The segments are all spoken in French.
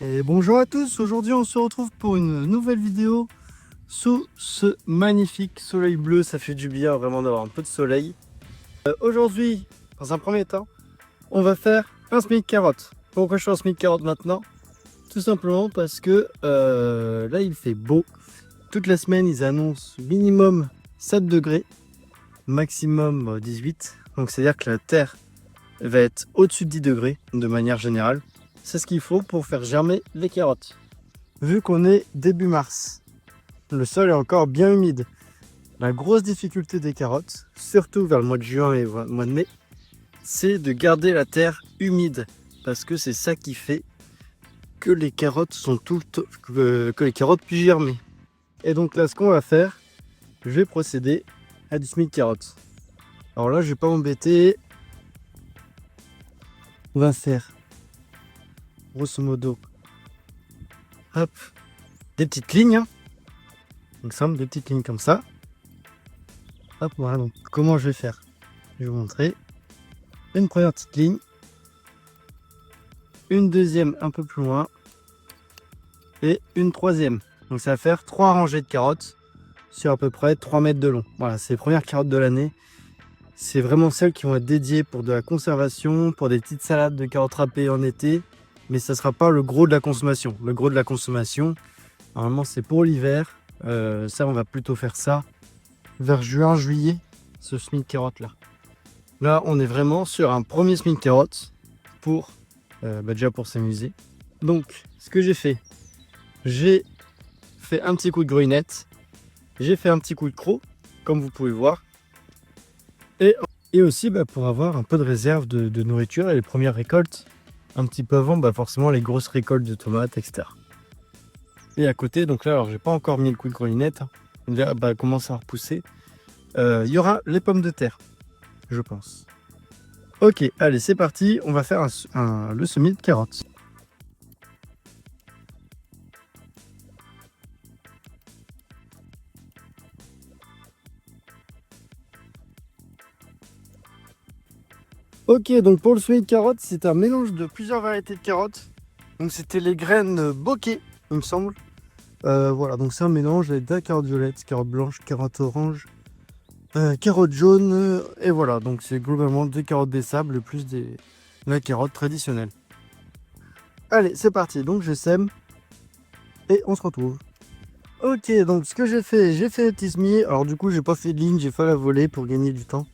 Et bonjour à tous, aujourd'hui on se retrouve pour une nouvelle vidéo sous ce magnifique soleil bleu. Ça fait du bien vraiment d'avoir un peu de soleil. Aujourd'hui, dans un premier temps, on va faire un SMIC carotte. Pourquoi je fais un SMIC carotte maintenant? Tout simplement parce que là il fait beau. Toute la semaine ils annoncent minimum 7 degrés, maximum 18. Donc c'est à dire que la terre va être au-dessus de 10 degrés de manière générale. C'est ce qu'il faut pour faire germer les carottes. Vu qu'on est début mars, le sol est encore bien humide. La grosse difficulté des carottes, surtout vers le mois de juin et le mois de mai, c'est de garder la terre humide. Parce que c'est ça qui fait que les carottes que les carottes puissent germer. Et donc là, ce qu'on va faire, je vais procéder à du SMIC carotte. Alors là, je vais pas m'embêter. On va faire grosso modo, hop, des petites lignes, hein. Donc simple, des petites lignes comme ça. Hop, voilà. Donc comment je vais faire? Je vais vous montrer une première petite ligne, une deuxième un peu plus loin et une troisième. Donc ça va faire 3 rangées de carottes sur à peu près 3 mètres de long. Voilà, c'est les premières carottes de l'année. C'est vraiment celles qui vont être dédiées pour de la conservation, pour des petites salades de carottes râpées en été. Mais ça ne sera pas le gros de la consommation. Le gros de la consommation, normalement, c'est pour l'hiver. Ça, on va plutôt faire ça vers juin, juillet, ce SMIC carotte là. Là, on est vraiment sur un premier SMIC carotte pour, déjà pour s'amuser. Donc, ce que j'ai fait un petit coup de gruinette, j'ai fait un petit coup de croc, comme vous pouvez voir. Et aussi pour avoir un peu de réserve de nourriture et les premières récoltes. Un petit peu avant, forcément les grosses récoltes de tomates, etc. Et à côté, donc là, alors j'ai pas encore mis le coup de grelinette, hein. Là, commence à repousser. Il y aura les pommes de terre, je pense. Ok, allez, c'est parti. On va faire le semis de carottes. Ok, donc pour le semis de carottes, c'est un mélange de plusieurs variétés de carottes. Donc c'était les graines bokeh, il me semble. Voilà, donc c'est un mélange avec de la carotte violette, carotte blanche, carotte orange, carotte jaune, et voilà, donc c'est globalement des carottes des sables plus la carotte traditionnelle. Allez, c'est parti, donc je sème et on se retrouve. Ok, donc ce que j'ai fait les petits semis. Alors du coup, j'ai pas fait de ligne, j'ai fait la volée pour gagner du temps.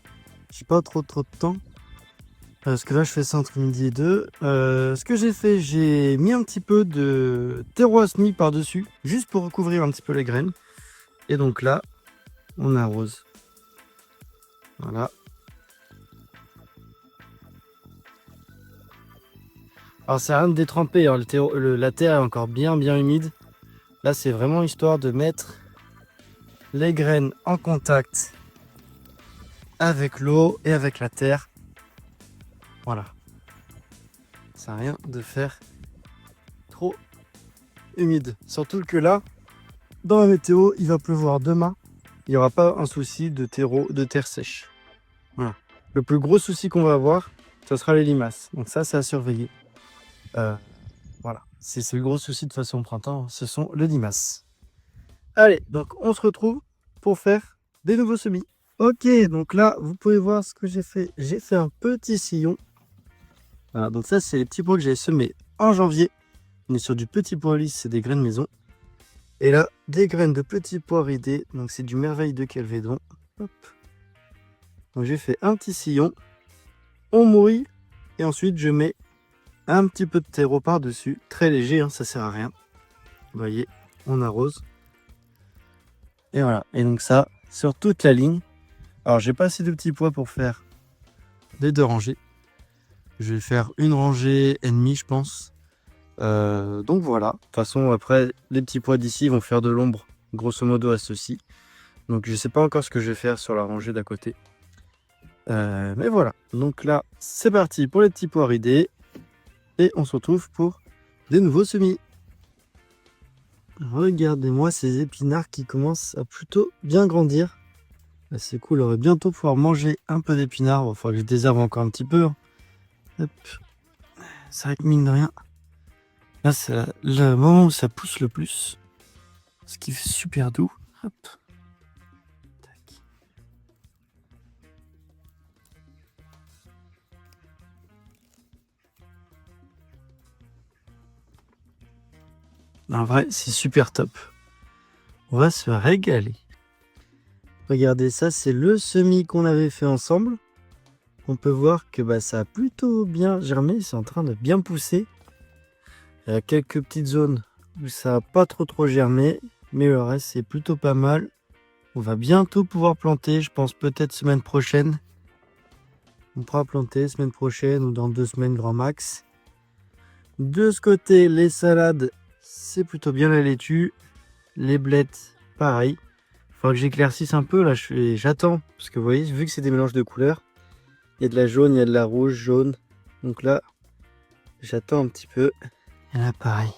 J'ai pas trop de temps. Parce que là, je fais ça entre midi et 2. Ce que j'ai fait, j'ai mis un petit peu de terreau à semis par-dessus, juste pour recouvrir un petit peu les graines. Et donc là, on arrose. Voilà. Alors, c'est rien de détremper, hein. La terre est encore bien humide. Là, c'est vraiment histoire de mettre les graines en contact avec l'eau et avec la terre. Voilà. Ça n'a rien de faire trop humide. Surtout que là, dans la météo, il va pleuvoir demain. Il n'y aura pas un souci de terre sèche. Voilà. Le plus gros souci qu'on va avoir, ce sera les limaces. Donc ça, c'est à surveiller. Voilà. C'est le gros souci de façon au printemps, ce sont les limaces. Allez, donc on se retrouve pour faire des nouveaux semis. Ok, donc là, vous pouvez voir ce que j'ai fait. J'ai fait un petit sillon. Voilà, donc ça, c'est les petits pois que j'avais semés en janvier. On est sur du petit pois lisse, c'est des graines maison. Et là, des graines de petits pois ridés. Donc c'est du merveille de Calvédon. Hop. Donc j'ai fait un petit sillon. On mouille. Et ensuite, je mets un petit peu de terreau par-dessus. Très léger, hein, ça sert à rien. Vous voyez, on arrose. Et voilà. Et donc ça, sur toute la ligne. Alors, j'ai pas assez de petits pois pour faire les 2 rangées. Je vais faire une rangée et demie, je pense. Donc voilà. De toute façon, après, les petits pois d'ici vont faire de l'ombre, grosso modo, à ceux-ci. Donc, je sais pas encore ce que je vais faire sur la rangée d'à côté. Mais voilà. Donc là, c'est parti pour les petits pois ridés. Et on se retrouve pour des nouveaux semis. Regardez-moi ces épinards qui commencent à plutôt bien grandir. C'est cool, on va bientôt pouvoir manger un peu d'épinards. Il va falloir que je désherbe encore un petit peu, hein. Hop. C'est vrai que mine de rien, Là, c'est le moment où ça pousse le plus. Ce qui fait super doux. Hop. Tac. En vrai, c'est super top. On va se régaler. Regardez, ça, c'est le semis qu'on avait fait ensemble. On peut voir que ça a plutôt bien germé. C'est en train de bien pousser. Il y a quelques petites zones où ça n'a pas trop germé. Mais le reste, c'est plutôt pas mal. On va bientôt pouvoir planter. Je pense peut-être semaine prochaine. On pourra planter semaine prochaine ou dans 2 semaines grand max. De ce côté, les salades, c'est plutôt bien la laitue. Les blettes, pareil. Il faudra que j'éclaircisse un peu. Là, j'attends. Parce que vous voyez, vu que c'est des mélanges de couleurs, il y a de la jaune, il y a de la rouge, jaune. Donc là, j'attends un petit peu. Et là, pareil.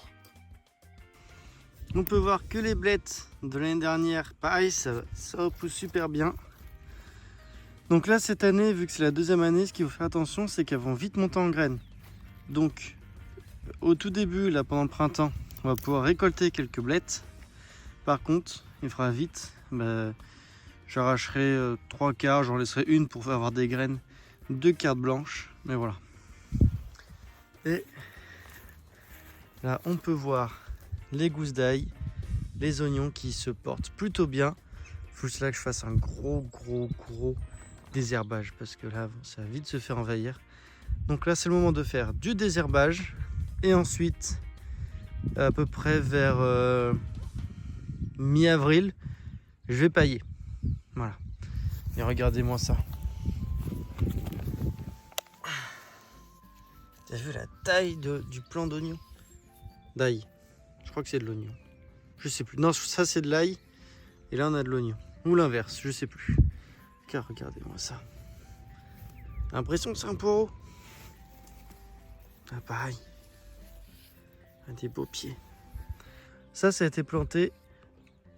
On peut voir que les blettes de l'année dernière, pareil, ça repousse super bien. Donc là, cette année, vu que c'est la 2e année, ce qu'il faut faire attention, c'est qu'elles vont vite monter en graines. Donc, au tout début, là, pendant le printemps, on va pouvoir récolter quelques blettes. Par contre, il fera vite. J'arracherai 3 quarts, j'en laisserai une pour avoir des graines, 2 cartes blanches. Mais voilà. Et là, on peut voir les gousses d'ail, les oignons qui se portent plutôt bien. Il faut juste là que je fasse un gros désherbage parce que là, ça va vite se faire envahir. Donc là, c'est le moment de faire du désherbage et ensuite, à peu près vers mi-avril, je vais pailler. Voilà. Et regardez-moi ça. T'as vu la taille du plant d'oignon? D'ail. Je crois que c'est de l'oignon. Je sais plus. Non, ça c'est de l'ail. Et là on a de l'oignon. Ou l'inverse, je sais plus. Car regardez-moi ça. L'impression que c'est un poireau. Ah pareil. Des beaux pieds. Ça a été planté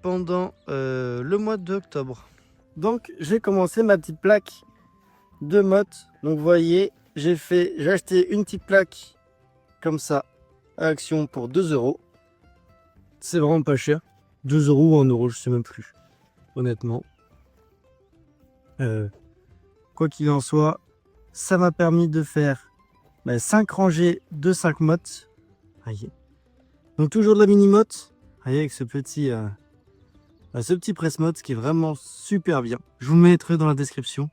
pendant le mois d'octobre. Donc j'ai commencé ma petite plaque de motte. Donc vous voyez, j'ai acheté une petite plaque comme ça à Action pour 2 €. C'est vraiment pas cher. 2 € ou 1 €, je sais même plus. Honnêtement. Quoi qu'il en soit, ça m'a permis de faire 5 rangées de 5 mottes. Donc toujours de la mini motte. Avec ce petit presse-motte qui est vraiment super bien. Je vous le mettrai dans la description.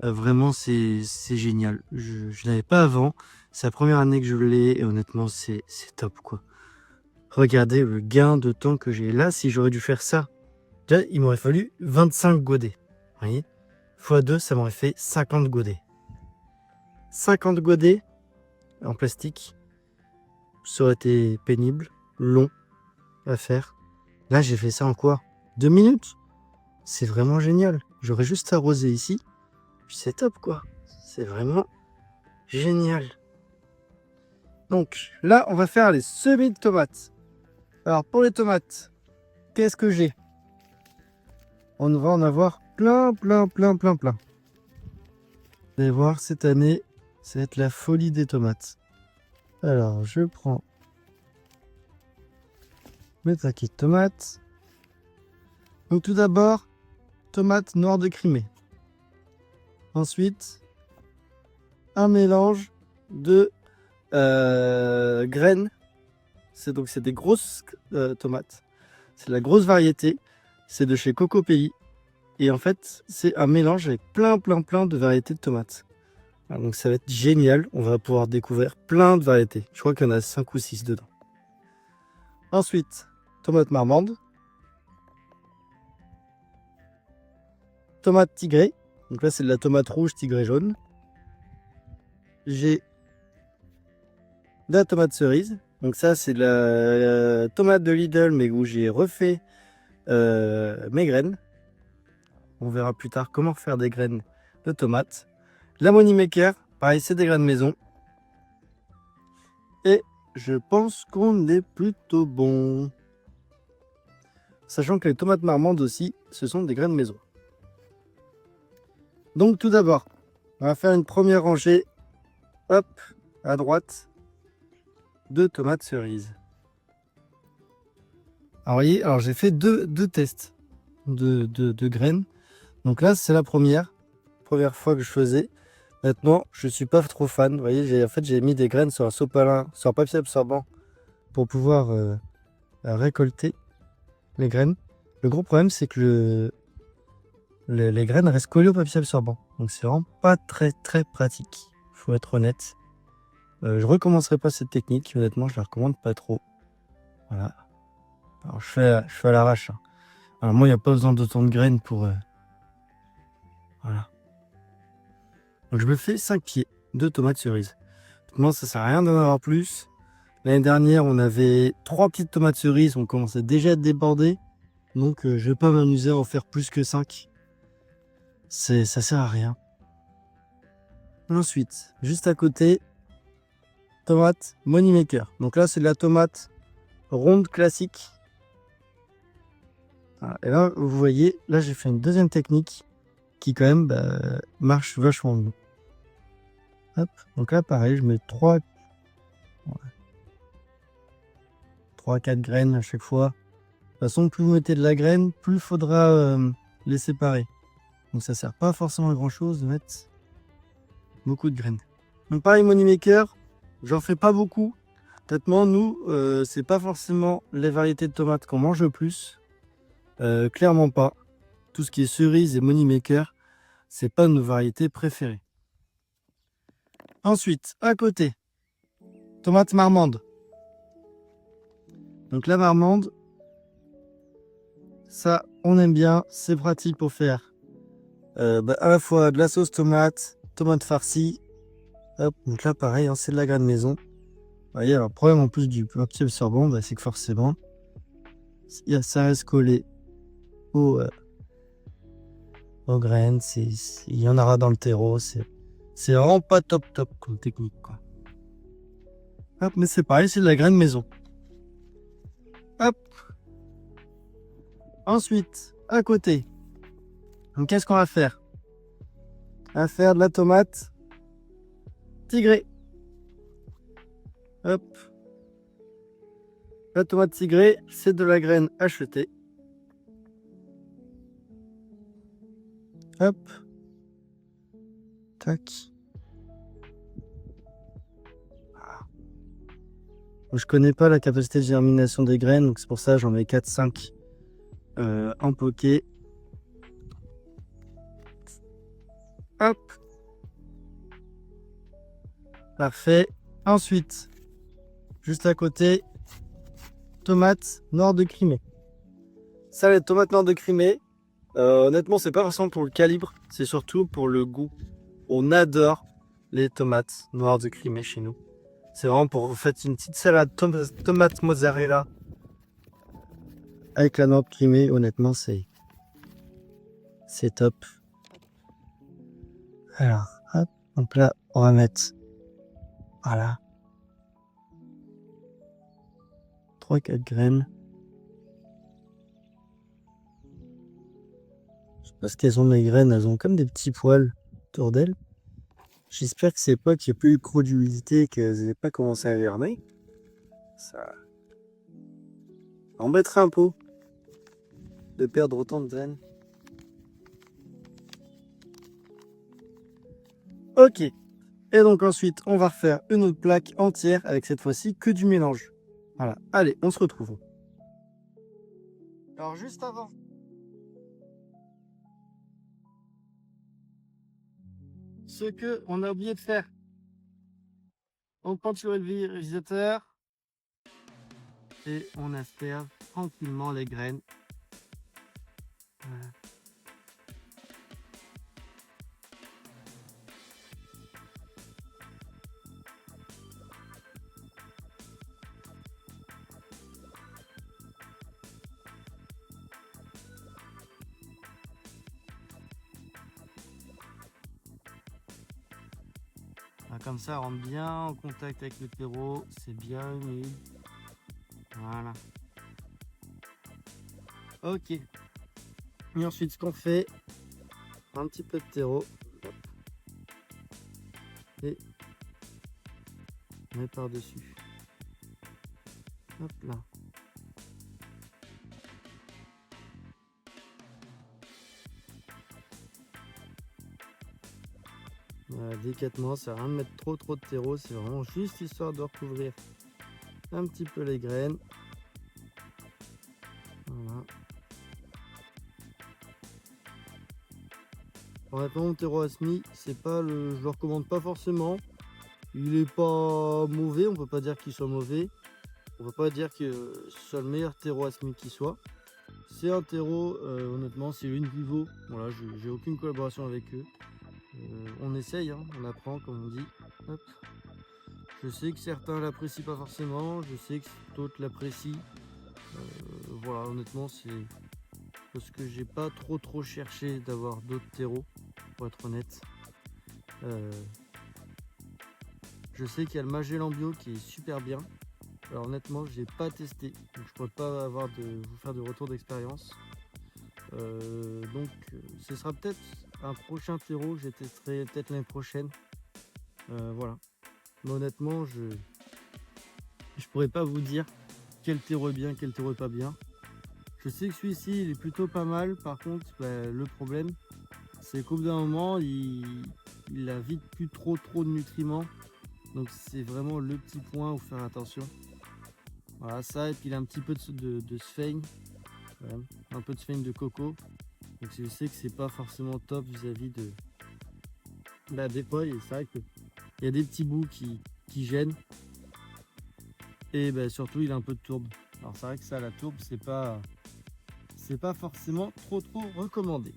Vraiment, c'est génial. Je ne l'avais pas avant. C'est la première année que je l'ai et honnêtement, c'est top quoi. Regardez le gain de temps que j'ai là. Si j'aurais dû faire ça, déjà, il m'aurait fallu 25 godets. Vous voyez, x2, ça m'aurait fait 50 godets. 50 godets en plastique, ça aurait été pénible, long à faire. Là, j'ai fait ça en quoi? 2 minutes. C'est vraiment génial. J'aurais juste arrosé ici. Puis c'est top quoi. C'est vraiment génial. Donc là, on va faire les semis de tomates. Alors pour les tomates, qu'est-ce que j'ai? On va en avoir plein. Vous allez voir, cette année, ça va être la folie des tomates. Alors je prends mes paquets de tomates. Donc tout d'abord, tomates noires de Crimée. Ensuite, un mélange de graines. C'est des grosses tomates. C'est la grosse variété. C'est de chez Coco Pays. Et en fait, c'est un mélange avec plein de variétés de tomates. Alors, donc ça va être génial. On va pouvoir découvrir plein de variétés. Je crois qu'il y en a 5 ou 6 dedans. Ensuite, tomate marmande. Tomate tigrée. Donc là, c'est de la tomate rouge, tigrée jaune. J'ai de la tomate cerise. Donc ça, c'est de la tomate de Lidl, mais où j'ai refait mes graines. On verra plus tard comment faire des graines de tomates. La Money Maker, pareil, c'est des graines maison. Et je pense qu'on est plutôt bon. Sachant que les tomates marmandes aussi, ce sont des graines maison. Donc tout d'abord, on va faire une première rangée. Hop, à droite. de tomates cerises. Alors, vous voyez, alors j'ai fait deux tests de graines. Donc là, c'est la première fois que je faisais. Maintenant, je suis pas trop fan. Vous voyez, j'ai mis des graines sur un sopalin, sur un papier absorbant pour pouvoir récolter les graines. Le gros problème, c'est que les graines restent collées au papier absorbant. Donc c'est vraiment pas très pratique. Faut être honnête. Je recommencerai pas cette technique. Honnêtement, je la recommande pas trop. Voilà. Alors je fais à l'arrache. Hein. Alors moi, il n'y a pas besoin d'autant de graines pour... voilà. Donc je me fais 5 pieds de tomates cerises. Moi, ça sert à rien d'en avoir plus. L'année dernière, on avait 3 petites tomates cerises. On commençait déjà à être débordés. Donc je vais pas m'amuser à en faire plus que 5. Ça sert à rien. Ensuite, juste à côté, tomate Moneymaker. Donc là, c'est de la tomate ronde classique. Voilà. Et là, vous voyez, là, j'ai fait une deuxième technique qui quand même marche vachement bien. Hop. Donc là, pareil, je mets 3 à 4 graines à chaque fois. De toute façon, plus vous mettez de la graine, plus il faudra les séparer. Donc ça sert pas forcément à grand chose de mettre beaucoup de graines. Donc pareil, Moneymaker, j'en fais pas beaucoup. Honnêtement, nous, c'est pas forcément les variétés de tomates qu'on mange le plus. Clairement pas. Tout ce qui est cerise et Moneymaker, c'est pas nos variétés préférées. Ensuite, à côté, tomate marmande. Donc la marmande, ça, on aime bien, c'est pratique pour faire à la fois de la sauce tomate, tomate farcie. Hop, donc là, pareil, hein, c'est de la graine maison. Vous voyez, alors, le problème en plus du papier absorbant, c'est que forcément, ça reste collé aux graines. Il y en aura dans le terreau. C'est vraiment pas top comme technique, quoi. Hop, mais c'est pareil, c'est de la graine maison. Hop. Ensuite, à côté, donc qu'est-ce qu'on va faire? On va faire de la tomate tigrée. Hop. La tomate tigrée, c'est de la graine achetée. Hop. Tac. Je connais pas la capacité de germination des graines, donc c'est pour ça que j'en mets 4-5 en poké. Hop. Parfait. Ensuite, juste à côté, tomates nord de Crimée. Ça, les tomates nord de Crimée, honnêtement, c'est pas forcément pour le calibre, c'est surtout pour le goût. On adore les tomates noires de Crimée chez nous. C'est vraiment pour vous faites une petite salade tomate mozzarella avec la noix de Crimée. Honnêtement, c'est top. Alors, hop, donc là, on va mettre, voilà, 3-4 graines. Je sais pas ce qu'elles ont, les graines, elles ont comme des petits poils autour d'elles. J'espère que c'est pas qu'il n'y a plus eu trop d'humidité, qu'elles n'aient pas commencé à germer. Ça embêterait un peu de perdre autant de graines. Ok. Et donc ensuite, on va refaire une autre plaque entière avec cette fois-ci que du mélange. Voilà. Allez, on se retrouve. Alors juste avant. Ce que on a oublié de faire. On prend sur le visiteur et on asperge tranquillement les graines. Voilà. Comme ça, on rentre bien en contact avec le terreau, c'est bien humide. Voilà. Ok. Et ensuite, ce qu'on fait, un petit peu de terreau. Et on met par-dessus. Hop là. Voilà, délicatement, ça sert à rien de mettre trop de terreau, c'est vraiment juste histoire de recouvrir un petit peu les graines. Voilà. Honnêtement, mon terreau Asmi, c'est pas je le recommande pas forcément. Il est pas mauvais, on peut pas dire qu'il soit mauvais. On peut pas dire que ce soit le meilleur terreau Asmi qui soit. C'est un terreau, honnêtement, c'est une Vivo. Voilà, j'ai aucune collaboration avec eux. On essaye, hein, on apprend comme on dit. Hop. Je sais que certains l'apprécient pas forcément, je sais que d'autres l'apprécient. Voilà, honnêtement, c'est parce que j'ai pas trop cherché d'avoir d'autres terreaux, pour être honnête. Je sais qu'il y a le Magellan Bio qui est super bien. Alors honnêtement, j'ai pas testé, donc je pourrais pas vous faire de retour d'expérience. Donc ce sera peut-être un prochain terreau que je testerai peut-être l'année prochaine. Voilà. Mais honnêtement, je pourrais pas vous dire quel terreau est bien, quel terreau est pas bien. Je sais que celui-ci il est plutôt pas mal. Par contre, le problème, c'est qu'au bout d'un moment, il a vite plus trop de nutriments. Donc c'est vraiment le petit point où faire attention. Voilà ça, et puis il a un petit peu de sphaigne, un peu de sphaigne de coco. Donc je sais que c'est pas forcément top vis-à-vis de des fois, c'est vrai qu'il y a des petits bouts qui gênent. Et surtout il a un peu de tourbe. Alors c'est vrai que ça, la tourbe, c'est pas forcément trop recommandé.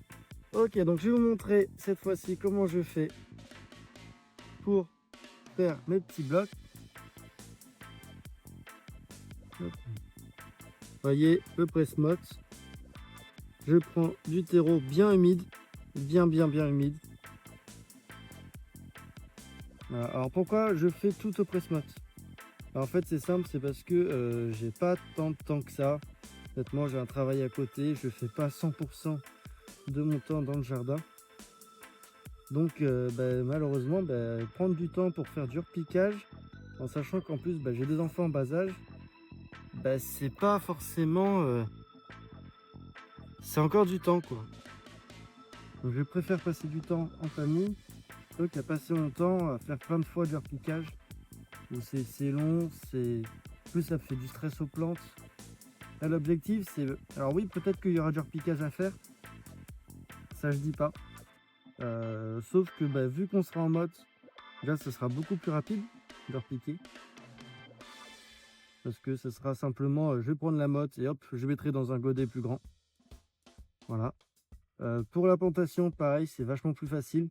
Ok, donc je vais vous montrer cette fois-ci comment je fais pour faire mes petits blocs. Hop. Voyez le presse-motte. Je prends du terreau bien humide, bien humide. Voilà. Alors pourquoi je fais tout au presse-motte? En fait c'est simple, c'est parce que j'ai pas tant de temps que ça. Honnêtement, j'ai un travail à côté, je fais pas 100% de mon temps dans le jardin. Donc malheureusement, prendre du temps pour faire du repiquage, en sachant qu'en plus j'ai des enfants en bas âge, c'est pas forcément... c'est encore du temps quoi. Donc je préfère passer du temps en famille plutôt qu'à passer mon temps à faire plein de fois du repiquage. C'est long, plus ça fait du stress aux plantes. Là, l'objectif c'est... Alors oui, peut-être qu'il y aura du repiquage à faire, ça je dis pas. Sauf que vu qu'on sera en mode, là ce sera beaucoup plus rapide de repiquer. Parce que ce sera simplement, je vais prendre la motte et hop, je mettrai dans un godet plus grand. Voilà. Pour la plantation, pareil, c'est vachement plus facile.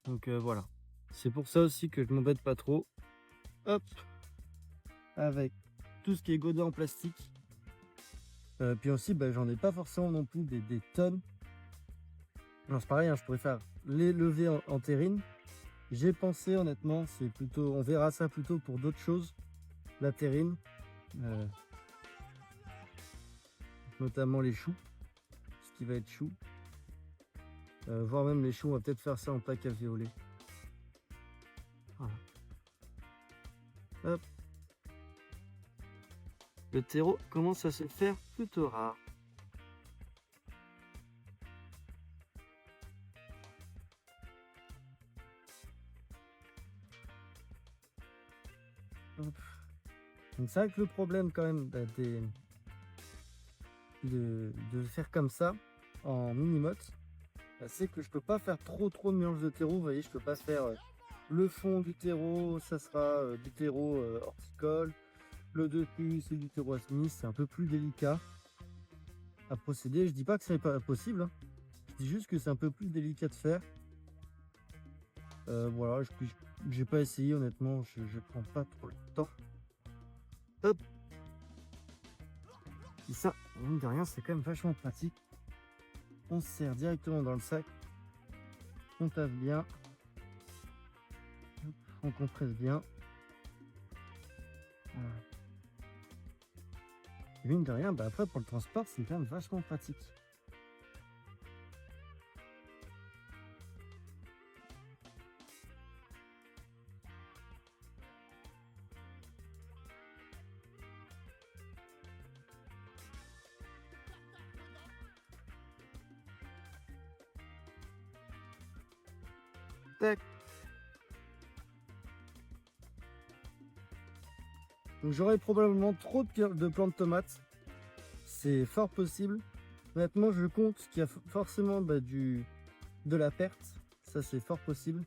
Donc voilà. C'est pour ça aussi que je m'embête pas trop. Hop. Avec tout ce qui est godet en plastique. Puis aussi, j'en ai pas forcément non plus des tonnes. Non, c'est pareil, hein, je pourrais faire les levées en terrine. J'ai pensé honnêtement, c'est plutôt, on verra ça plutôt pour d'autres choses. La terrine. Notamment les choux. Ce qui va être chou. Voire même les choux, on va peut-être faire ça en plaque alvéolée. Voilà. Hop. Le terreau commence à se faire plutôt rare. Hop. Donc c'est vrai que le problème quand même de faire comme ça en mini-motte, c'est que je peux pas faire trop de mélange de terreau. Vous voyez, je peux pas faire le fond du terreau, ça sera du terreau horticole. Le dessus, c'est du terreau Asmi, c'est un peu plus délicat à procéder. Je dis pas que c'est pas possible, hein. Je dis juste que c'est un peu plus délicat de faire. Voilà, j'ai pas essayé honnêtement, je prends pas trop le temps. Hop. Et ça, mine de rien, c'est quand même vachement pratique. On se sert directement dans le sac. On taffe bien. On compresse bien. Voilà. Et mine de rien, après pour le transport, c'est quand même vachement pratique. Tac. Donc j'aurai probablement trop de plants de tomates. C'est fort possible. Maintenant, je compte qu'il y a forcément de la perte. Ça, c'est fort possible.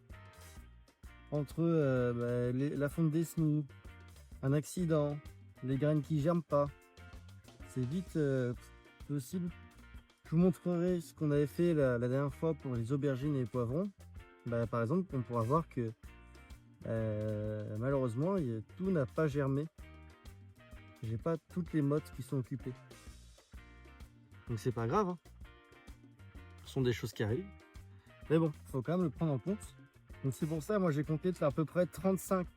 Entre la fonte des semis, un accident, les graines qui germent pas. C'est vite possible. Je vous montrerai ce qu'on avait fait la dernière fois pour les aubergines et les poivrons. Par exemple, on pourra voir que malheureusement, tout n'a pas germé. J'ai pas toutes les mottes qui sont occupées. Donc c'est pas grave, hein. Ce sont des choses qui arrivent. Mais bon, faut quand même le prendre en compte. Donc c'est pour ça, moi j'ai compté de faire à peu près 35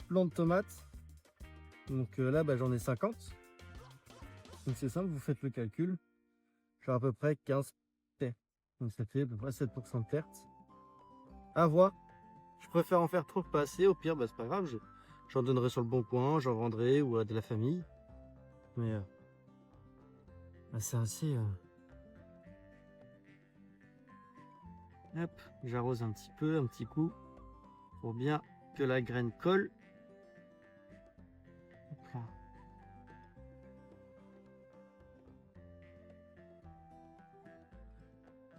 plants de tomates. Donc là, j'en ai 50. Donc c'est simple, vous faites le calcul. J'ai à peu près 15 pertes. Donc ça fait à peu près 7% de perte. À voir. Je préfère en faire trop que pas assez. Au pire, c'est pas grave. J'en donnerai sur le bon coin, j'en vendrai ou à de la famille. Mais c'est assez... Hop, j'arrose un petit peu, un petit coup, pour bien que la graine colle. Hop là.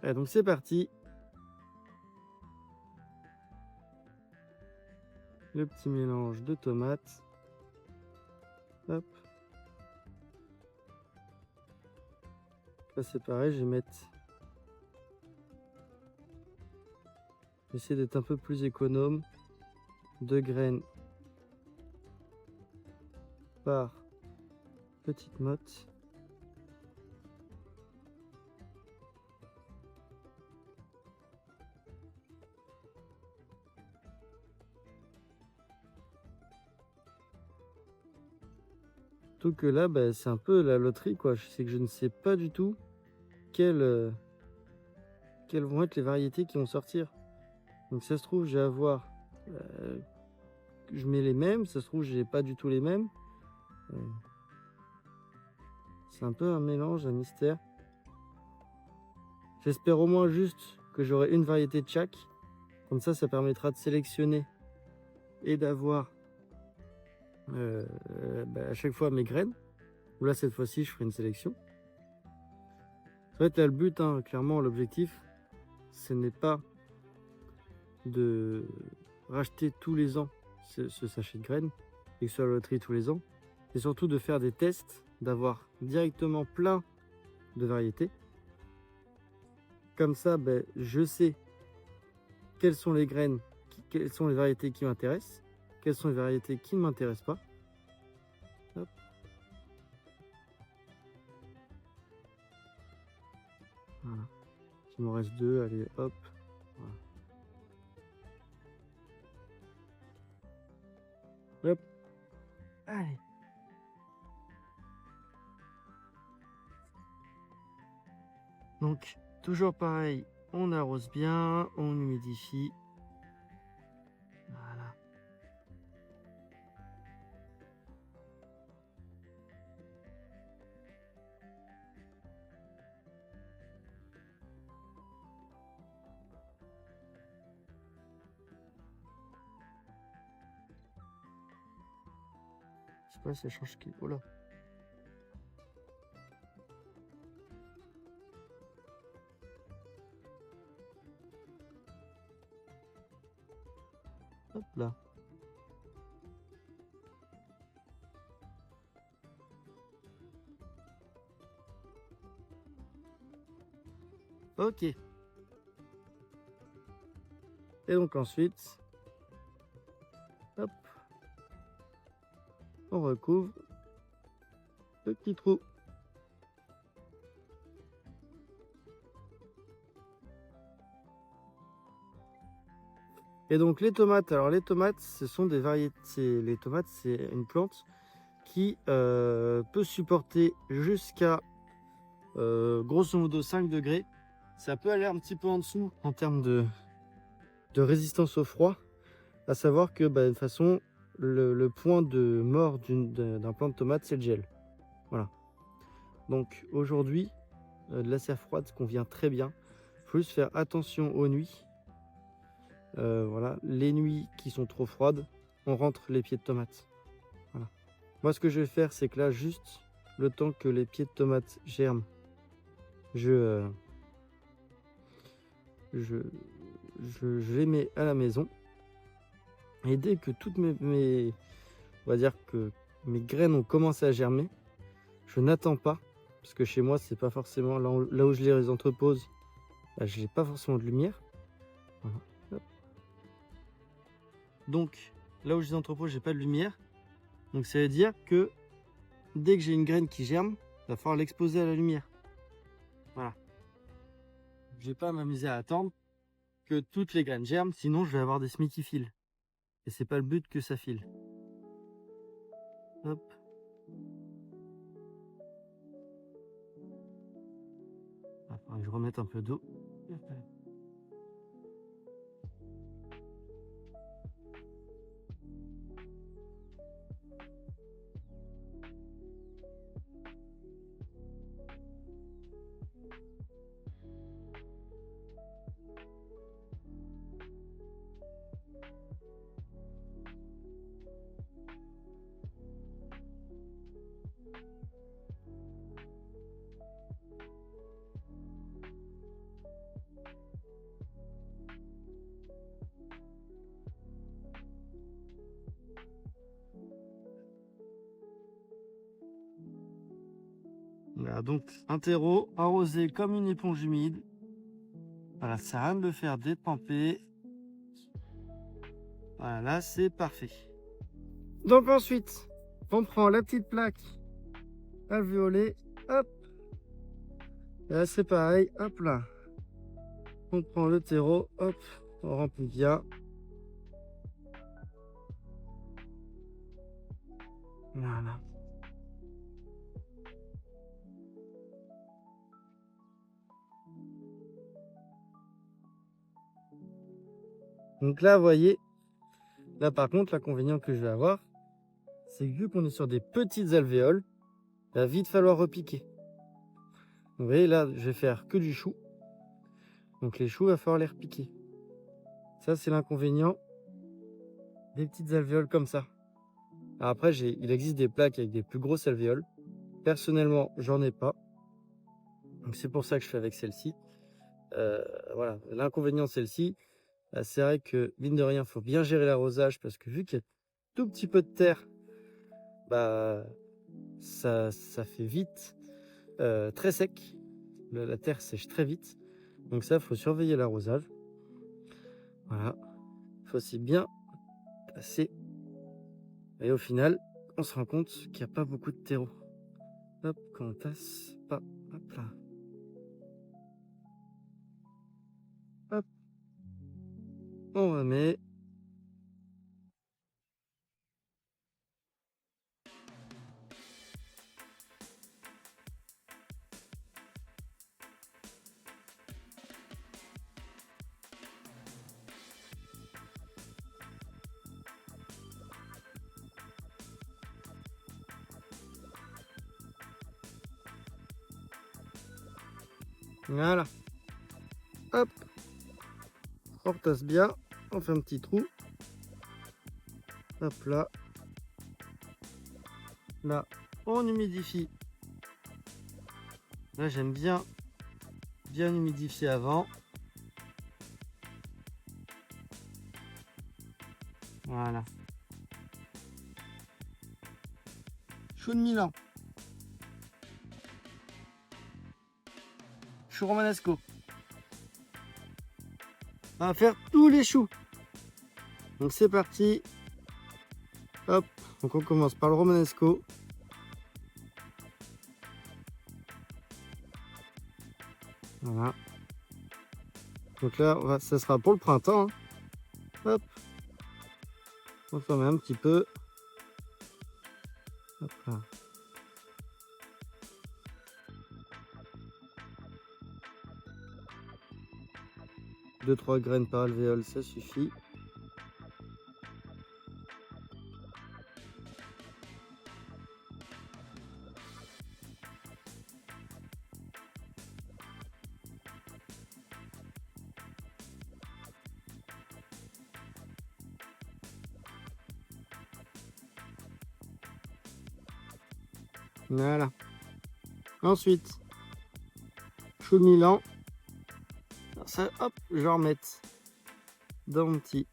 Et donc c'est parti. Le petit mélange de tomates. Hop. Là c'est pareil, je vais mettre... J'essaie d'être un peu plus économe. 2 graines par petite motte. Surtout que là, c'est un peu la loterie, quoi. C'est que je ne sais pas du tout quelles vont être les variétés qui vont sortir. Donc ça se trouve, je vais avoir... je mets les mêmes, ça se trouve, j'ai pas du tout les mêmes. C'est un peu un mélange, un mystère. J'espère au moins juste que j'aurai une variété de chaque. Comme ça permettra de sélectionner et d'avoir à chaque fois mes graines. Ou là, cette fois-ci, je ferai une sélection. Ça va être là le but, hein. Clairement, l'objectif, ce n'est pas de racheter tous les ans ce sachet de graines et que ce soit la loterie tous les ans. C'est surtout de faire des tests, d'avoir directement plein de variétés. Comme ça, je sais quelles sont les graines, quelles sont les variétés qui m'intéressent, quelles sont les variétés qui ne m'intéressent pas. Hop. Voilà. Il m'en reste 2, allez, hop. Voilà. Hop. Allez. Donc, toujours pareil, on arrose bien, on humidifie. Voilà. Je sais pas si ça change qui. Oh là. Hop là. Ok. Et donc ensuite, hop, on recouvre le petit trou. Et donc les tomates, alors les tomates, ce sont des variétés. Les tomates, c'est une plante qui peut supporter jusqu'à grosso modo 5 degrés. Ça peut aller un petit peu en dessous en termes de résistance au froid. À savoir que de toute façon, le point de mort d'un plant de tomate, c'est le gel. Voilà. Donc aujourd'hui, de la serre froide convient très bien. Il faut juste faire attention aux nuits. Voilà, les nuits qui sont trop froides, on rentre les pieds de tomates. Voilà. Moi, ce que je vais faire, c'est que là, juste le temps que les pieds de tomates germent, je, je, je les mets à la maison. Et dès que toutes on va dire que mes graines ont commencé à germer, je n'attends pas, parce que chez moi, c'est pas forcément là où je les entrepose, bah, je n'ai pas forcément de lumière. Voilà. Hop. Donc, là où je les entrepose, j'ai pas de lumière. Donc, ça veut dire que dès que j'ai une graine qui germe, il va falloir l'exposer à la lumière. Voilà. Je vais pas m'amuser à attendre que toutes les graines germent, sinon je vais avoir des semis qui filent. Et c'est pas le but que ça file. Hop. Il faudra que je remette un peu d'eau. Voilà, donc un terreau arrosé comme une éponge humide. Voilà, ça sert à rien de le faire détremper. Voilà, là c'est parfait. Donc ensuite, on prend la petite plaque alvéolée, hop. Et là c'est pareil, hop là. On prend le terreau, hop, on remplit bien. Voilà. Donc là, vous voyez, là par contre, l'inconvénient que je vais avoir, c'est que vu qu'on est sur des petites alvéoles, il va vite falloir repiquer. Vous voyez, là, je vais faire que du chou. Donc les choux, il va falloir les repiquer. Ça, c'est l'inconvénient des petites alvéoles comme ça. Alors après, il existe des plaques avec des plus grosses alvéoles. Personnellement, j'en ai pas. Donc c'est pour ça que je fais avec celle-ci. Voilà, l'inconvénient de celle-ci, bah, c'est vrai que mine de rien, il faut bien gérer l'arrosage parce que vu qu'il y a tout petit peu de terre, bah ça fait vite très sec. La terre sèche très vite. Donc ça, il faut surveiller l'arrosage. Voilà. Il faut aussi bien tasser. Et au final, on se rend compte qu'il n'y a pas beaucoup de terreau. Hop, quand on tasse, pas, hop là. Hop, on remet. Voilà. Hop, on retasse bien. On fait un petit trou. Hop là. Là, on humidifie. Là, j'aime bien humidifier avant. Voilà. Chou de Milan. Chou romanesco. On va faire tous les choux. Donc c'est parti. Hop, donc on commence par le romanesco. Voilà. Donc là, ça sera pour le printemps. Hein. Hop. On s'en met un petit peu. Hop là. Deux, 3 graines par alvéole, ça suffit. Voilà. Ensuite, chou de Milan. Alors ça, hop, je vais remettre dans mon petit.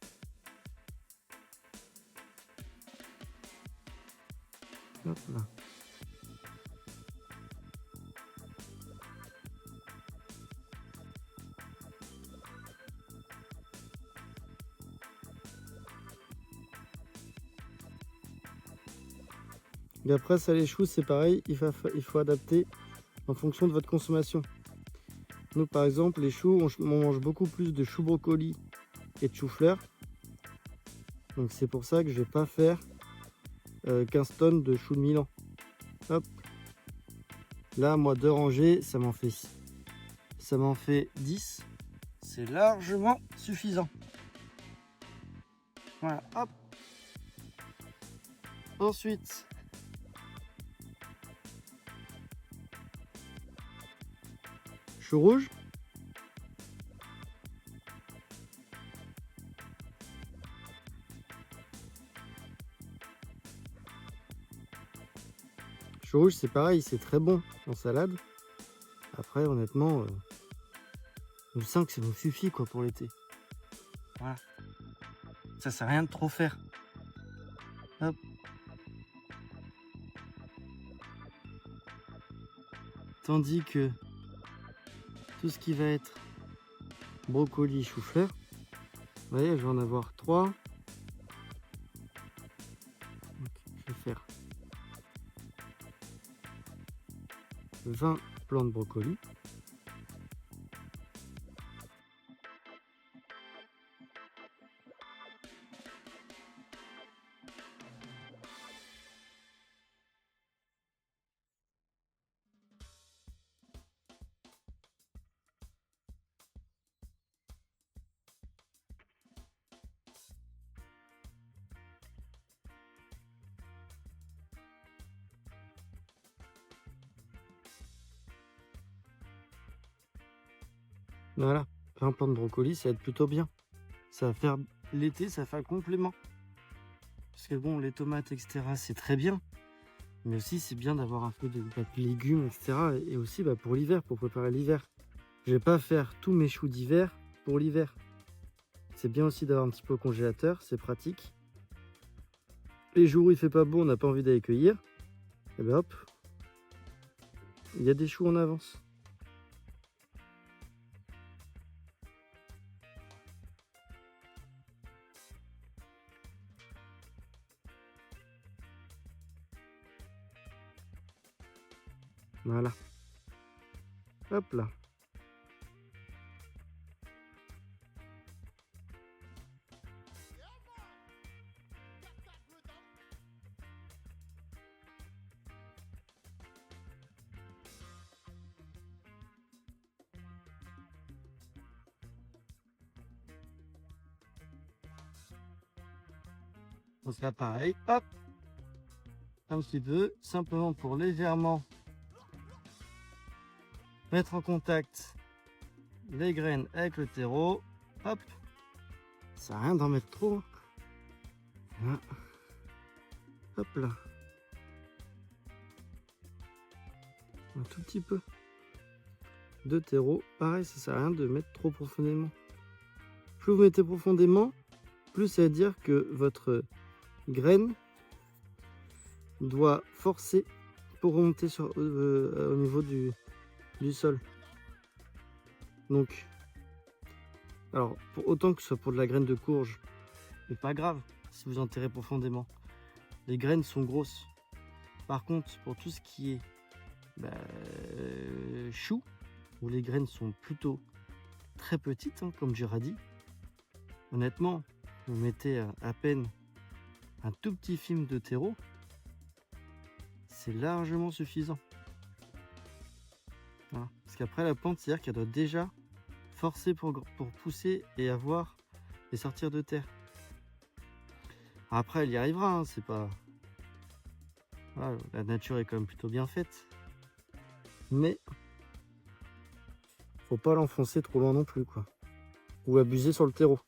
Hop là. Et après, ça, les choux, c'est pareil, il faut adapter en fonction de votre consommation. Nous, par exemple, les choux, on mange beaucoup plus de choux brocoli et de choux-fleurs. Donc c'est pour ça que je vais pas faire 15 tonnes de choux de Milan. Hop. Là, moi, 2 rangées, ça m'en fait 10. C'est largement suffisant. Voilà, hop. Ensuite, chou rouge. Chou rouge, c'est pareil, c'est très bon en salade. Après, honnêtement, je sens que ça nous suffit quoi pour l'été. Voilà. Ça sert à rien de trop faire. Hop. Tandis que tout ce qui va être brocoli, chou-fleur, vous voyez, je vais en avoir 3. Donc, je vais faire 20 plants de brocoli. Voilà, 20 plants de brocoli, ça va être plutôt bien. Ça va faire l'été, ça fait un complément. Parce que bon, les tomates, etc., c'est très bien. Mais aussi, c'est bien d'avoir un peu de légumes, etc. Et aussi pour l'hiver, pour préparer l'hiver. Je vais pas faire tous mes choux d'hiver pour l'hiver. C'est bien aussi d'avoir un petit peu au congélateur, c'est pratique. Les jours où il fait pas beau, on n'a pas envie d'aller cueillir. Et ben hop, il y a des choux en avance. Voilà. Hop là. On sera pareil, hop, un petit peu, simplement pour légèrement mettre en contact les graines avec le terreau, hop, ça sert à rien d'en mettre trop, voilà. Hop là, un tout petit peu de terreau, pareil, ça sert à rien de mettre trop profondément. Plus vous mettez profondément, plus ça veut dire que votre graine doit forcer pour remonter au niveau du sol. Donc, alors, autant que ce soit pour de la graine de courge, mais pas grave si vous enterrez profondément. Les graines sont grosses. Par contre, pour tout ce qui est chou, où les graines sont plutôt très petites, hein, comme j'ai dit, honnêtement, vous mettez à peine un tout petit film de terreau, c'est largement suffisant. Voilà. Parce qu'après la plante, c'est-à-dire qu'elle doit déjà forcer pour pousser et avoir et sortir de terre. Après, elle y arrivera, hein, c'est pas... Voilà, la nature est quand même plutôt bien faite. Mais faut pas l'enfoncer trop loin non plus, quoi. Ou abuser sur le terreau.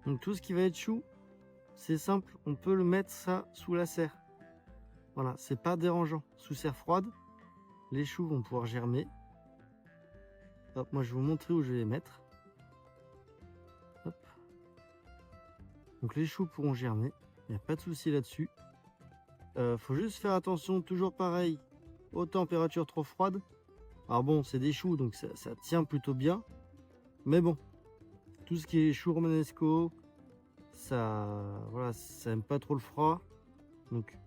Donc tout ce qui va être chou, c'est simple, on peut le mettre ça sous la serre. Voilà, c'est pas dérangeant. Sous serre froide, les choux vont pouvoir germer. Hop, moi je vais vous montrer où je vais les mettre. Hop. Donc les choux pourront germer, il n'y a pas de souci là-dessus. Faut juste faire attention, toujours pareil, aux températures trop froides. Alors bon, c'est des choux, donc ça tient plutôt bien. Mais bon, tout ce qui est choux romanesco, voilà, ça aime pas trop le froid. Donc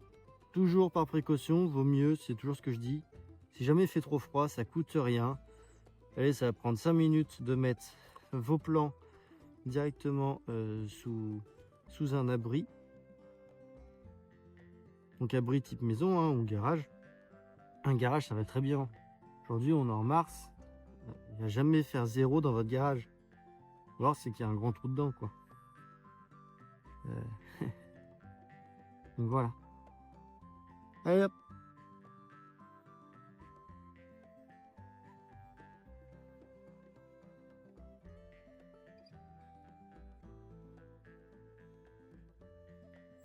toujours par précaution, vaut mieux, c'est toujours ce que je dis. Si jamais il fait trop froid, ça coûte rien. Allez, ça va prendre 5 minutes de mettre vos plants directement sous un abri. Donc abri type maison hein, ou garage. Un garage, ça va très bien. Aujourd'hui, on est en mars. Il ne va jamais faire 0 dans votre garage. Alors, c'est qu'il y a un grand trou dedans, quoi. Donc voilà. Allez hop.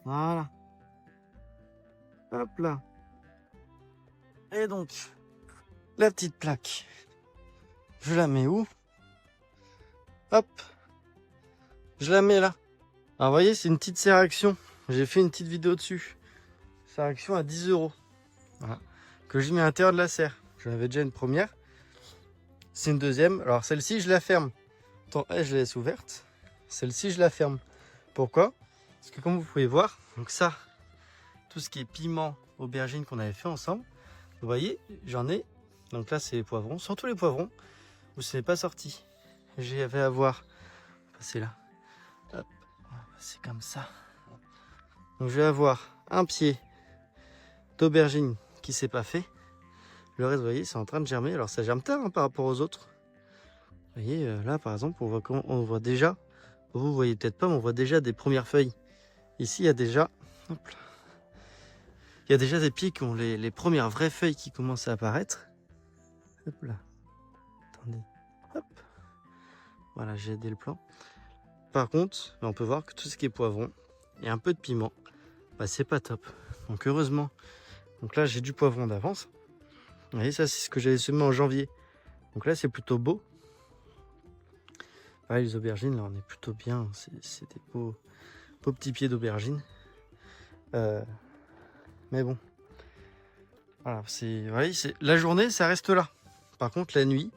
Voilà. Hop là. Et donc, la petite plaque, je la mets où? Hop. Je la mets là. Alors, vous voyez, c'est une petite serre action. J'ai fait une petite vidéo dessus. Serre action à 10 €. Voilà. Que je mets à l'intérieur de la serre. J'en avais déjà une première. C'est une deuxième. Alors, celle-ci, je la ferme. Attends, je la laisse ouverte. Celle-ci, je la ferme. Pourquoi? Parce que comme vous pouvez voir, donc ça, tout ce qui est piment, aubergine qu'on avait fait ensemble, vous voyez, j'en ai. Donc là, c'est les poivrons. Surtout les poivrons où ce n'est pas sorti. J'avais à voir. Passer là. Hop. C'est comme ça. Donc je vais avoir un pied d'aubergine qui s'est pas fait. Le reste, vous voyez, c'est en train de germer. Alors ça germe tard hein, par rapport aux autres. Vous voyez, là par exemple, on voit déjà. Vous voyez peut-être pas, mais on voit déjà des premières feuilles. Ici, il y a déjà. Hop là. Il y a déjà des pieds qui ont les premières vraies feuilles qui commencent à apparaître. Hop là. Attendez. Hop. Voilà, j'ai aidé le plan. Par contre, on peut voir que tout ce qui est poivron et un peu de piment, bah, c'est pas top. Donc heureusement, donc là j'ai du poivron d'avance. Vous voyez, ça c'est ce que j'avais semé en janvier. Donc là c'est plutôt beau. Pareil, les aubergines, là on est plutôt bien. C'est des beaux petits pieds d'aubergine. Mais bon, voilà, la journée ça reste là. Par contre la nuit,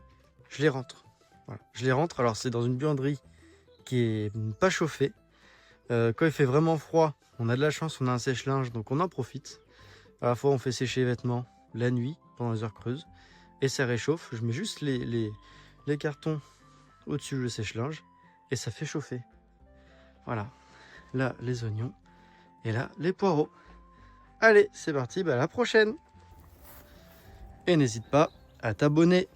je les rentre. Voilà, je les rentre. Alors c'est dans une buanderie qui est pas chauffée. Quand il fait vraiment froid, on a de la chance, on a un sèche-linge, donc on en profite. À la fois on fait sécher les vêtements la nuit pendant les heures creuses et ça réchauffe. Je mets juste les cartons au-dessus le sèche-linge et ça fait chauffer. Voilà, là les oignons et là les poireaux. Allez, c'est parti, bah à la prochaine. Et n'hésite pas à t'abonner.